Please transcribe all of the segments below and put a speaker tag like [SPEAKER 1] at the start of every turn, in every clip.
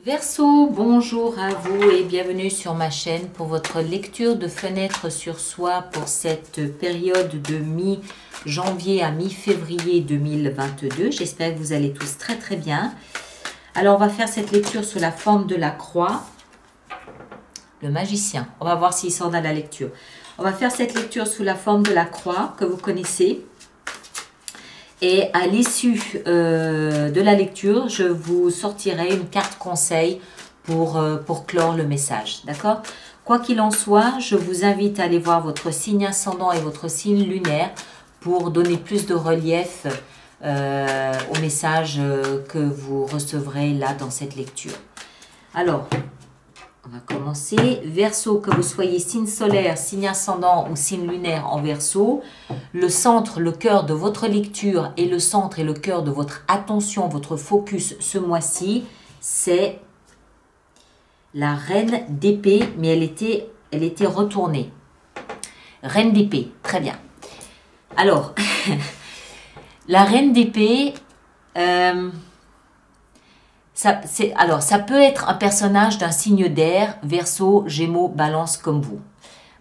[SPEAKER 1] Verseau, bonjour à vous et bienvenue sur ma chaîne pour votre lecture de fenêtre sur soi pour cette période de mi-janvier à mi-février 2022. J'espère que vous allez tous très très bien. Alors on va faire cette lecture sous la forme de la croix. Le magicien, on va voir s'il sort dans la lecture. On va faire cette lecture sous la forme de la croix que vous connaissez. Et à l'issue de la lecture, je vous sortirai une carte conseil pour clore le message. D'accord? Quoi qu'il en soit, je vous invite à aller voir votre signe ascendant et votre signe lunaire pour donner plus de relief au message que vous recevrez là dans cette lecture. Alors, on va commencer. Verseau, que vous soyez signe solaire, signe ascendant ou signe lunaire en Verseau, le centre, le cœur de votre lecture et le centre et le cœur de votre attention, votre focus ce mois-ci, c'est la reine d'épée, mais elle était retournée. Reine d'épée, très bien. Alors, la reine d'épée... ça peut être un personnage d'un signe d'air, Verseau, Gémeaux, Balance comme vous.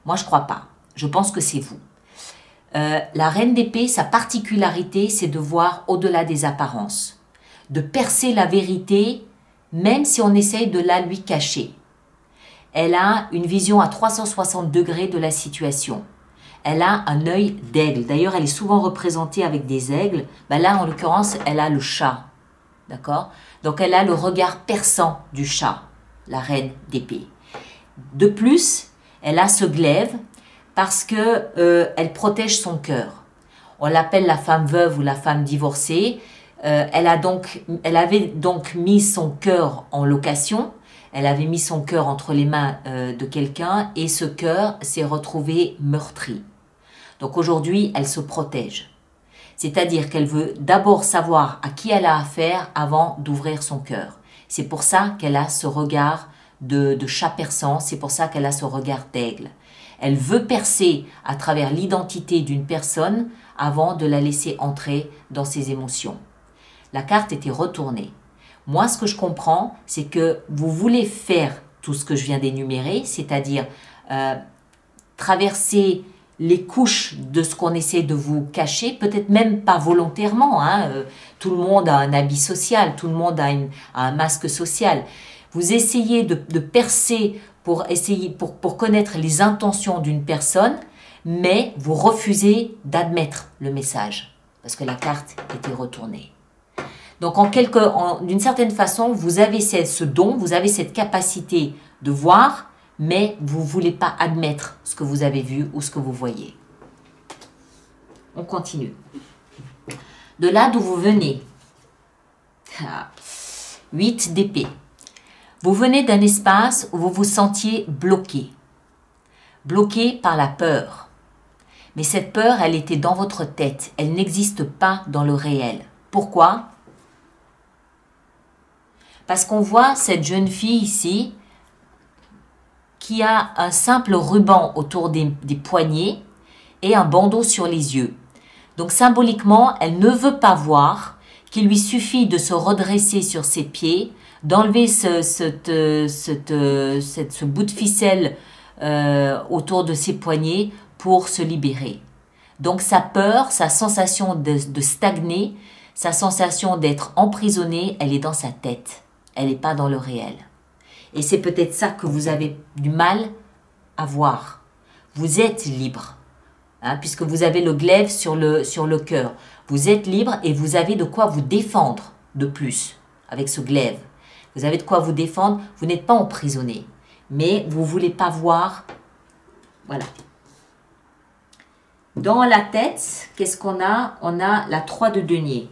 [SPEAKER 1] Moi, je ne crois pas. Je pense que c'est vous. La reine d'épée, sa particularité, c'est de voir au-delà des apparences, de percer la vérité, même si on essaye de la lui cacher. Elle a une vision à 360 degrés de la situation. Elle a un œil d'aigle. D'ailleurs, elle est souvent représentée avec des aigles. Ben là, en l'occurrence, elle a le chat. D'accord? Donc, elle a le regard perçant du chat, la reine d'épée. De plus, elle a ce glaive parce que elle protège son cœur. On l'appelle la femme veuve ou la femme divorcée. Elle avait donc mis son cœur en location. Elle avait mis son cœur entre les mains de quelqu'un et ce cœur s'est retrouvé meurtri. Donc, aujourd'hui, elle se protège. C'est-à-dire qu'elle veut d'abord savoir à qui elle a affaire avant d'ouvrir son cœur. C'est pour ça qu'elle a ce regard de chat perçant, c'est pour ça qu'elle a ce regard d'aigle. Elle veut percer à travers l'identité d'une personne avant de la laisser entrer dans ses émotions. La carte était retournée. Moi, ce que je comprends, c'est que vous voulez faire tout ce que je viens d'énumérer, c'est-à-dire traverser les couches de ce qu'on essaie de vous cacher, peut-être même pas volontairement. Tout le monde a un habit social, tout le monde a un masque social. Vous essayez de percer pour connaître les intentions d'une personne, mais vous refusez d'admettre le message, parce que la carte était retournée. Donc, d'une certaine façon, vous avez ce don, vous avez cette capacité de voir, mais vous ne voulez pas admettre ce que vous avez vu ou ce que vous voyez. On continue. De là d'où vous venez. 8 d'épée. Vous venez d'un espace où vous vous sentiez bloqué. Bloqué par la peur. Mais cette peur, elle était dans votre tête. Elle n'existe pas dans le réel. Pourquoi? Parce qu'on voit cette jeune fille ici qui a un simple ruban autour des poignets et un bandeau sur les yeux. Donc symboliquement, elle ne veut pas voir qu'il lui suffit de se redresser sur ses pieds, d'enlever ce bout de ficelle autour de ses poignets pour se libérer. Donc sa peur, sa sensation de stagner, sa sensation d'être emprisonnée, elle est dans sa tête. Elle n'est pas dans le réel. Et c'est peut-être ça que vous avez du mal à voir. Vous êtes libre, puisque vous avez le glaive sur le cœur. Vous êtes libre et vous avez de quoi vous défendre de plus avec ce glaive. Vous avez de quoi vous défendre, vous n'êtes pas emprisonné. Mais vous ne voulez pas voir. Voilà. Dans la tête, qu'est-ce qu'on a? On a la 3 de denier.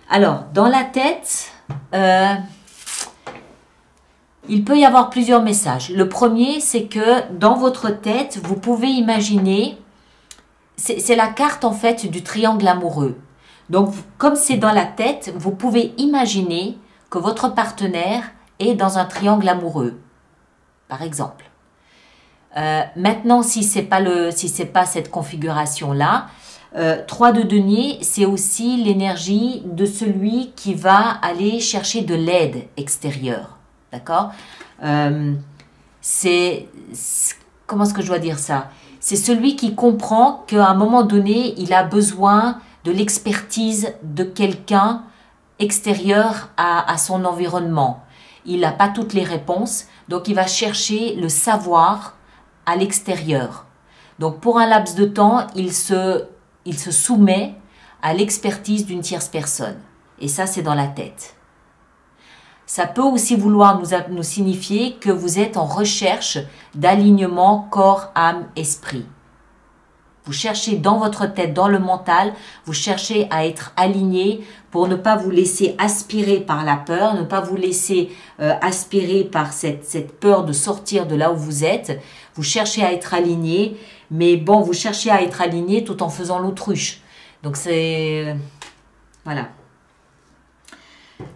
[SPEAKER 1] Alors, dans la tête... il peut y avoir plusieurs messages. Le premier, c'est que dans votre tête, vous pouvez imaginer, c'est la carte en fait du triangle amoureux. Donc, comme c'est dans la tête, vous pouvez imaginer que votre partenaire est dans un triangle amoureux, par exemple. Maintenant, si c'est pas cette configuration-là, 3 de denier, c'est aussi l'énergie de celui qui va aller chercher de l'aide extérieure. D'accord? Comment est-ce que je dois dire ça? C'est celui qui comprend qu'à un moment donné, il a besoin de l'expertise de quelqu'un extérieur à son environnement. Il n'a pas toutes les réponses, donc il va chercher le savoir à l'extérieur. Donc pour un laps de temps, il se soumet à l'expertise d'une tierce personne. Et ça, c'est dans la tête. Ça peut aussi vouloir nous signifier que vous êtes en recherche d'alignement corps, âme, esprit. Vous cherchez dans votre tête, dans le mental, vous cherchez à être aligné pour ne pas vous laisser aspirer par la peur, ne pas vous laisser aspirer par cette peur de sortir de là où vous êtes. Vous cherchez à être aligné, mais bon, vous cherchez à être aligné tout en faisant l'autruche. Donc c'est... voilà.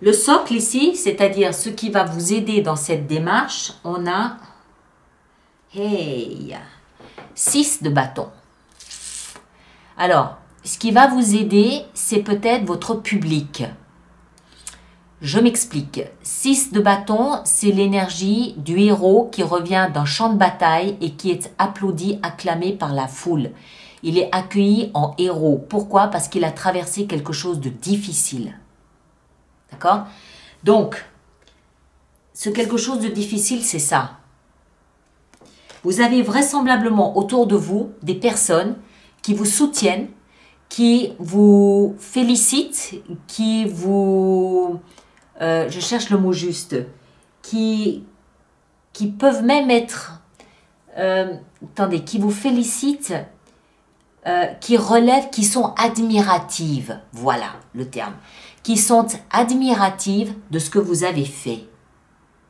[SPEAKER 1] Le socle ici, c'est-à-dire ce qui va vous aider dans cette démarche, on a... Hey, 6 de bâton. Alors, ce qui va vous aider, c'est peut-être votre public. Je m'explique. 6 de bâton, c'est l'énergie du héros qui revient d'un champ de bataille et qui est applaudi, acclamé par la foule. Il est accueilli en héros. Pourquoi? Parce qu'il a traversé quelque chose de difficile. D'accord? Donc, ce quelque chose de difficile, c'est ça. Vous avez vraisemblablement autour de vous des personnes qui vous soutiennent, qui vous félicitent, qui vous... je cherche le mot juste. Qui peuvent même être... attendez, qui vous félicitent, qui relèvent, qui sont admiratives. Voilà le terme. Qui sont admiratives de ce que vous avez fait.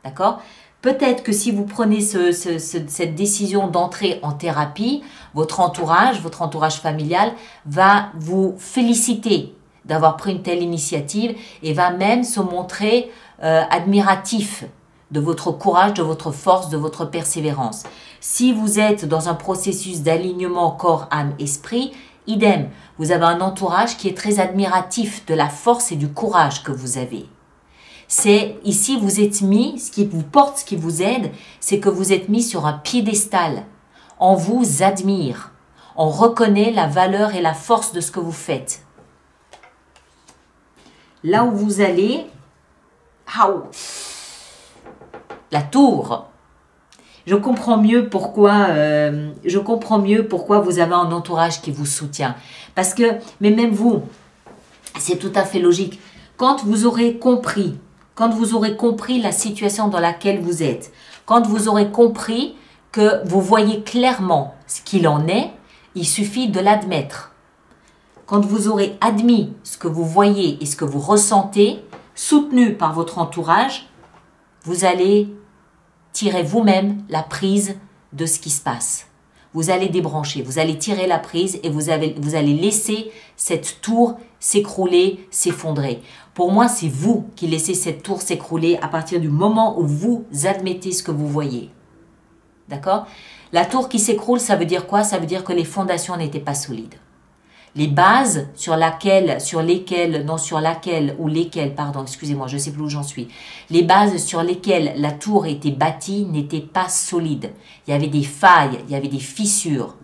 [SPEAKER 1] D'accord? Peut-être que si vous prenez cette décision d'entrer en thérapie, votre entourage familial va vous féliciter d'avoir pris une telle initiative et va même se montrer admiratif de votre courage, de votre force, de votre persévérance. Si vous êtes dans un processus d'alignement corps, âme, esprit, idem, vous avez un entourage qui est très admiratif de la force et du courage que vous avez. C'est ici vous êtes mis, ce qui vous porte, ce qui vous aide, c'est que vous êtes mis sur un piédestal. On vous admire. On reconnaît la valeur et la force de ce que vous faites. Là où vous allez, la tour. Je comprends mieux pourquoi vous avez un entourage qui vous soutient. Parce que, mais même vous, c'est tout à fait logique. Quand vous aurez compris la situation dans laquelle vous êtes, quand vous aurez compris que vous voyez clairement ce qu'il en est, il suffit de l'admettre. Quand vous aurez admis ce que vous voyez et ce que vous ressentez, soutenu par votre entourage, vous allez tirer vous-même la prise de ce qui se passe. Vous allez débrancher, vous allez tirer la prise et vous allez laisser cette tour s'écrouler, s'effondrer. Pour moi, c'est vous qui laissez cette tour s'écrouler à partir du moment où vous admettez ce que vous voyez. D'accord? La tour qui s'écroule, ça veut dire quoi? Ça veut dire que les fondations n'étaient pas solides. Les bases excusez-moi, je ne sais plus où j'en suis. Les bases sur lesquelles la tour était bâtie n'étaient pas solides. Il y avait des failles, il y avait des fissures.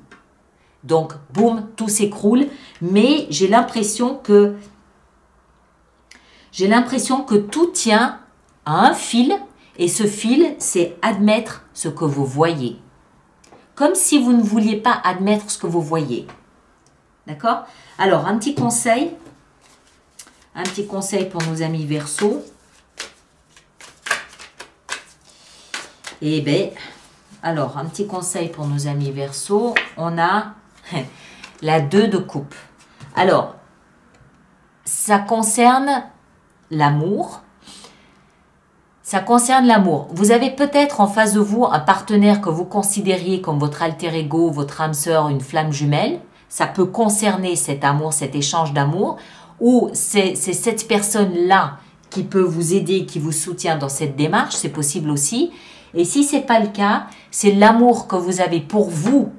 [SPEAKER 1] Donc, boum, tout s'écroule. Mais j'ai l'impression que tout tient à un fil. Et ce fil, c'est admettre ce que vous voyez. Comme si vous ne vouliez pas admettre ce que vous voyez. D'accord? Alors, un petit conseil pour nos amis Verseau. Eh bien, alors, un petit conseil pour nos amis Verseau. On a la 2 de coupe. Alors, ça concerne l'amour. Ça concerne l'amour. Vous avez peut-être en face de vous un partenaire que vous considériez comme votre alter ego, votre âme sœur, une flamme jumelle. Ça peut concerner cet amour, cet échange d'amour, ou c'est cette personne-là qui peut vous aider, qui vous soutient dans cette démarche, c'est possible aussi. Et si ce n'est pas le cas, c'est l'amour que vous avez pour vous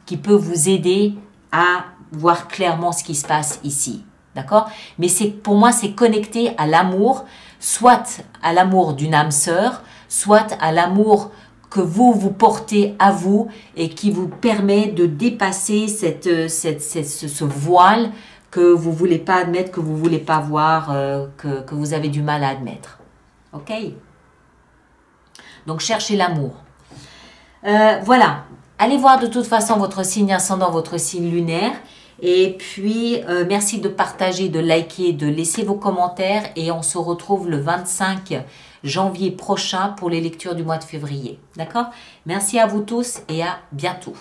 [SPEAKER 1] qui peut vous aider à voir clairement ce qui se passe ici. D'accord? Mais pour moi, c'est connecté à l'amour, soit à l'amour d'une âme sœur, soit à l'amour que vous portez à vous et qui vous permet de dépasser ce voile que vous ne voulez pas admettre, que vous ne voulez pas voir, que vous avez du mal à admettre. Ok? Donc, cherchez l'amour. Voilà. Allez voir de toute façon votre signe ascendant, votre signe lunaire. Et puis, merci de partager, de liker, de laisser vos commentaires. Et on se retrouve le 25 janvier prochain pour les lectures du mois de février. D'accord? Merci à vous tous et à bientôt.